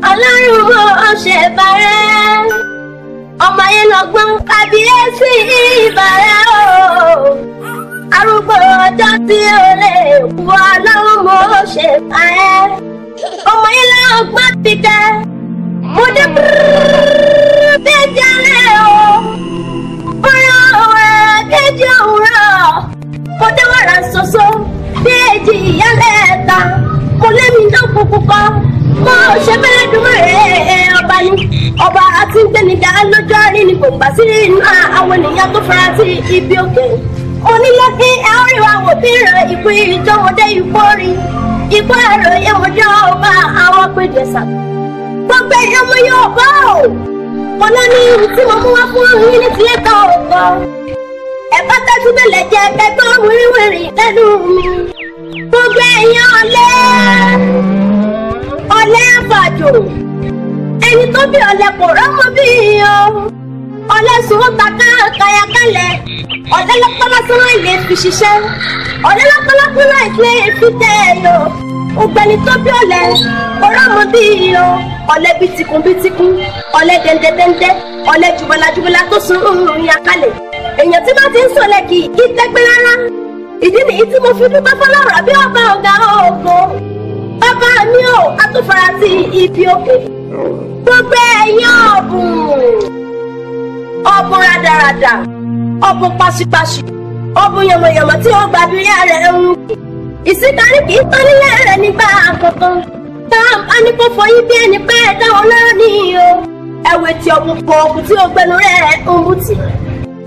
Ọlọ́run mo ṣe bàrẹ́ ọmọ yẹn lọ́gbọ́n kábíyèsí ìbàrẹ́ o arúgbó ọjọ́ tí ó lè kú Ọlọ́run mo ṣe bàrẹ́ ọmọ yẹn lọ́gbọ́n ti kẹ́ mo dé bẹ́ẹ̀ jẹ́ o ọ̀rọ̀ kejì òwúrọ̀ mo dé wàrà ṣoṣo déèjì ìyálẹ̀ta mo lémi náà kúkú kọ́ mo ṣe bẹ́ẹ̀ dúró rẹ̀ ọba ni ọba àti gbẹ̀nìgà lójú àárín ni kò gbà sí inú àwọn ènìyàn tó fara sí ibi òkè mo ní lọ́kí ẹ ó rí wa wò bí rẹ̀ ìpín ìjọmọdé ìpó rí ìpó ẹ̀rọ ìyẹ̀wòjọ́ ọba àwọn péjẹsà gbogbo èèyàn mo yóò bá o mo lọ ní tí mo mú wá fún yín ní tiẹ̀ kan ọ̀gọ́ ẹ̀fọ́ tẹ́tí bẹ̀lẹ̀ jẹ́ ẹgbẹ́ wíríwírí lẹ́nu mi gbogbo èèyàn ọ̀lẹ́ àbàjò ẹni tó bí ọ̀lẹ́ kò rọ́mọ bí o ọ̀lẹ́ sùn ta káyakalẹ̀ ọ̀lẹ́ lọ́pọ̀lọpọ̀ ilé fi ṣiṣẹ́ ọ̀lẹ́ lọ́pọ̀lọpọ̀ ilé fi tẹ̀ ẹ̀yọ ògbẹ́ni tó bí ọ̀lẹ́ kò rọ́mọ bí o ọ̀lẹ́ bítikun ọ̀lẹ́ dẹ́ndẹ́dẹ́ndẹ́ ọ̀lẹ́ jùbọ̀làjùbọ̀là tó sùn yakalẹ̀ èèyàn tí bá ti ń sọ̀lẹ̀ kì í tẹ́gbẹ́ rárá ìdí nìyí tí mo fi dúpẹ́ fọlọ́run bí ọba ọ̀gá ògo bàbá mi ò atúfara sí ibi òkè gbogbo ẹ̀yàn ọ̀bùn rádaràdà ọ̀bùn pàṣípàṣí ọ̀bùn yànmọ̀yànmọ̀ tí ó gbàdúrà rẹ̀ ń ìsìnkárí kì í tán nílé rẹ̀ nígbà kankan táwọn á ní kó fọyín bí ẹni pé dáwọn lọ́rọ̀ nìyí o ẹ̀wẹ̀ tí ọ̀bùn pọ̀ ọ̀bùn tí ó gbẹnu rẹ̀ ń bù tì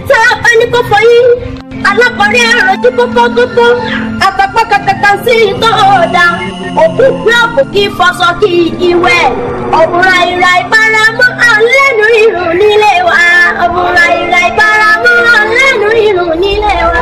táwọn á ní kó fọyín alákọ̀ọ́rí ẹ̀rọ tí kókó tó tó àtàpá kàkàkà sí ìtọ́ ọ̀dà òkú gbé òkú kí fọṣọ kí ìwẹ̀ ọ̀bùnra ìrà ìparamọ́ àlẹ́nu rírun nílé wa ọ̀bùnra ìrà ìparamọ́ àlẹ́nu rírun nílé wa.